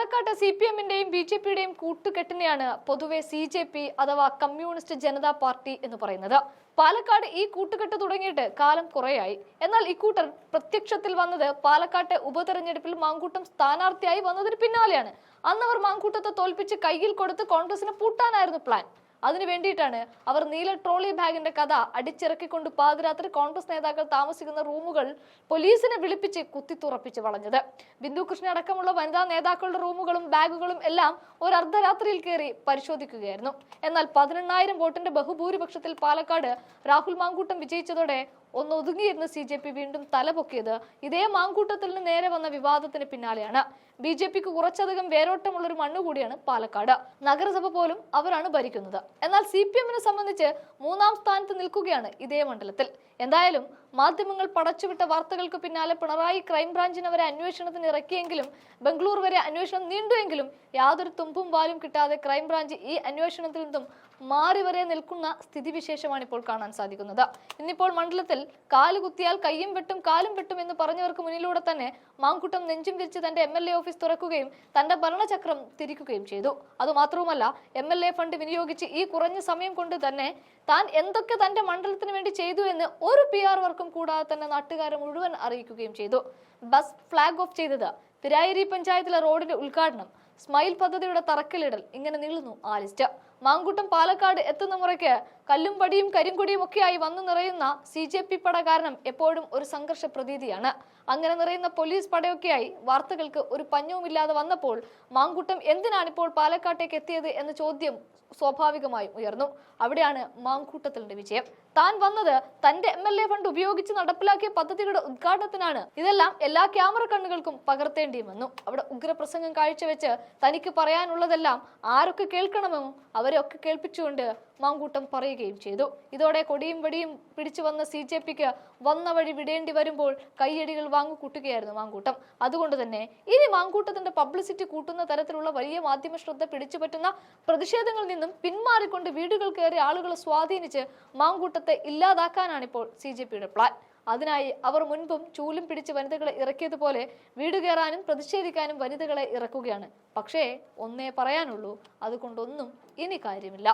പാലക്കാട് CPM-ന്റെയും BJP-യുടെയും കൂട്ടുകെട്ടിനെയാണ് പൊതുവെ CJP അഥവാ communist Janata party എന്ന് പറയുന്നത്. പാലക്കാട് ഈ കൂട്ടുകെട്ട് തുടങ്ങിയിട്ട് കാലം കുറയായി. എന്നാൽ ഇക്കൂട്ടർ പ്രത്യക്ഷത്തിൽ വന്നത് പാലക്കാട്ടെ ഉപതെരഞ്ഞെടുപ്പിൽ മാങ്കൂട്ടം സ്ഥാനാർത്ഥിയായി വന്നതിന് പിന്നാലെയാണ്. അന്നവർ മാങ്കൂട്ടത്തെ തോൽപ്പിച്ച് കയ്യിൽ കൊടുത്ത് കോൺഗ്രസിനെ പൂട്ടാനായിരുന്നു പ്ലാൻ. അതിനു വേണ്ടിയിട്ടാണ് അവർ നീല ട്രോളി ബാഗിന്റെ കഥ അടിച്ചിറക്കിക്കൊണ്ട് പാതിരാത്രി കോൺഗ്രസ് നേതാക്കൾ താമസിക്കുന്ന റൂമുകൾ പോലീസിനെ വിളിപ്പിച്ച് കുത്തിത്തുറപ്പിച്ച് വളഞ്ഞത്. ബിന്ദു കൃഷ്ണ അടക്കമുള്ള വനിതാ നേതാക്കളുടെ റൂമുകളും ബാഗുകളും എല്ലാം ഒരു അർദ്ധരാത്രിയിൽ കയറി പരിശോധിക്കുകയായിരുന്നു. എന്നാൽ 18,000 വോട്ടിന്റെ ബഹുഭൂരിപക്ഷത്തിൽ പാലക്കാട് രാഹുൽ മാങ്കൂട്ടം വിജയിച്ചതോടെ ഒന്നൊതുങ്ങിയിരുന്ന CJP വീണ്ടും തലപൊക്കിയത് ഇതേ മാങ്കൂട്ടത്തിൽ നിന്ന് നേരെ വന്ന വിവാദത്തിന് പിന്നാലെയാണ്. BJPക്ക് കുറച്ചധികം വേരോട്ടമുള്ള ഒരു മണ്ണുകൂടിയാണ് പാലക്കാട്. നഗരസഭ പോലും അവരാണ് ഭരിക്കുന്നത്. എന്നാൽ CPM-നെ സംബന്ധിച്ച് 3ാം സ്ഥാനത്ത് നിൽക്കുകയാണ് ഇതേ മണ്ഡലത്തിൽ. എന്തായാലും മാധ്യമങ്ങൾ പടച്ചുവിട്ട വാർത്തകൾക്ക് പിന്നാലെ പിണറായി ക്രൈംബ്രാഞ്ചിനെ വരെ അന്വേഷണത്തിന് ഇറക്കിയെങ്കിലും ബംഗളൂർ വരെ അന്വേഷണം നീണ്ടുവെങ്കിലും യാതൊരു തുമ്പും വാലും കിട്ടാതെ ക്രൈംബ്രാഞ്ച് ഈ അന്വേഷണത്തിൽ നിന്നും മാറി വരെ നിൽക്കുന്ന സ്ഥിതിവിശേഷമാണ് ഇപ്പോൾ കാണാൻ സാധിക്കുന്നത്. ഇന്നിപ്പോൾ മണ്ഡലത്തിൽ കാലുകുത്തിയാൽ കയ്യും വെട്ടും കാലും വെട്ടും എന്ന് പറഞ്ഞവർക്ക് മുന്നിലൂടെ തന്നെ മാങ്കൂട്ടം നെഞ്ചും വിരിച്ച് തന്റെ MLA ഓഫീസ് തുറക്കുകയും തന്റെ ഭരണചക്രം തിരിക്കുകയും ചെയ്തു. അതുമാത്രവുമല്ല, MLA ഫണ്ട് വിനിയോഗിച്ച് ഈ കുറഞ്ഞ സമയം കൊണ്ട് തന്നെ താൻ എന്തൊക്കെ തന്റെ മണ്ഡലത്തിന് വേണ്ടി ചെയ്തു എന്ന് ഒരു PR വർക്കും കൂടാതെ തന്നെ നാട്ടുകാരെ മുഴുവൻ അറിയിക്കുകയും ചെയ്തു. ബസ് ഫ്ലാഗ് ഓഫ് ചെയ്തത്, പിരായിരി പഞ്ചായത്തിലെ റോഡിന്റെ ഉദ്ഘാടനം, സ്മൈൽ പദ്ധതിയുടെ തറക്കല്ലിടൽ, ഇങ്ങനെ നീളുന്നു ആ ലിസ്റ്റ്. മാങ്കൂട്ടം പാലക്കാട് എത്തുന്ന മുറയ്ക്ക് കല്ലും പടിയും കരിങ്കൊടിയും ഒക്കെയായി വന്നു നിറയുന്ന CJP പട കാരണം എപ്പോഴും ഒരു സംഘർഷ പ്രതീതിയാണ്. അങ്ങനെ നിറയുന്ന പോലീസ് പടയൊക്കെയായി വാർത്തകൾക്ക് ഒരു പഞ്ഞവുമില്ലാതെ വന്നപ്പോൾ മാങ്കൂട്ടം എന്തിനാണിപ്പോൾ പാലക്കാട്ടേക്ക് എത്തിയത് എന്ന ചോദ്യം സ്വാഭാവികമായും ഉയർന്നു. അവിടെയാണ് മാങ്കൂട്ടത്തിന്റെ വിജയം. താൻ വന്നത് തന്റെ MLA ഫണ്ട് ഉപയോഗിച്ച് നടപ്പിലാക്കിയ പദ്ധതികളുടെ ഉദ്ഘാടനത്തിനാണ്. ഇതെല്ലാം എല്ലാ ക്യാമറ കണ്ണുകൾക്കും പകർത്തേണ്ടിയും വന്നു. അവിടെ ഉഗ്രപ്രസംഗം കാഴ്ചവെച്ച് തനിക്ക് പറയാനുള്ളതെല്ലാം ആരൊക്കെ കേൾക്കണമോ അവരെയൊക്കെ കേൾപ്പിച്ചുകൊണ്ട് മാങ്കൂട്ടം പറയുകയും ചെയ്തു. ഇതോടെ കൊടിയും വടിയും പിടിച്ചു വന്ന CJPക്ക് വന്ന വഴി വിടേണ്ടി വരുമ്പോൾ കയ്യടികൾ വാങ്ങിക്കൂട്ടുകയായിരുന്നു മാങ്കൂട്ടം. അതുകൊണ്ട് തന്നെ ഇനി മാങ്കൂട്ടത്തിന്റെ പബ്ലിസിറ്റി കൂട്ടുന്ന തരത്തിലുള്ള വലിയ മാധ്യമ ശ്രദ്ധ പിടിച്ചുപറ്റുന്ന പ്രതിഷേധങ്ങളിൽ നിന്നും പിന്മാറിക്കൊണ്ട് വീടുകൾ കയറി ആളുകളെ സ്വാധീനിച്ച് മാങ്കൂട്ടത്തെ ഇല്ലാതാക്കാനാണിപ്പോൾ CJPയുടെ പ്ലാൻ. അതിനായി അവർ മുൻപും ചൂലും പിടിച്ച് വനിതകളെ ഇറക്കിയതുപോലെ വീട് കയറാനും പ്രതിഷേധിക്കാനും വനിതകളെ ഇറക്കുകയാണ്. പക്ഷേ ഒന്നേ പറയാനുള്ളൂ, അതുകൊണ്ടൊന്നും ഇനി കാര്യമില്ല.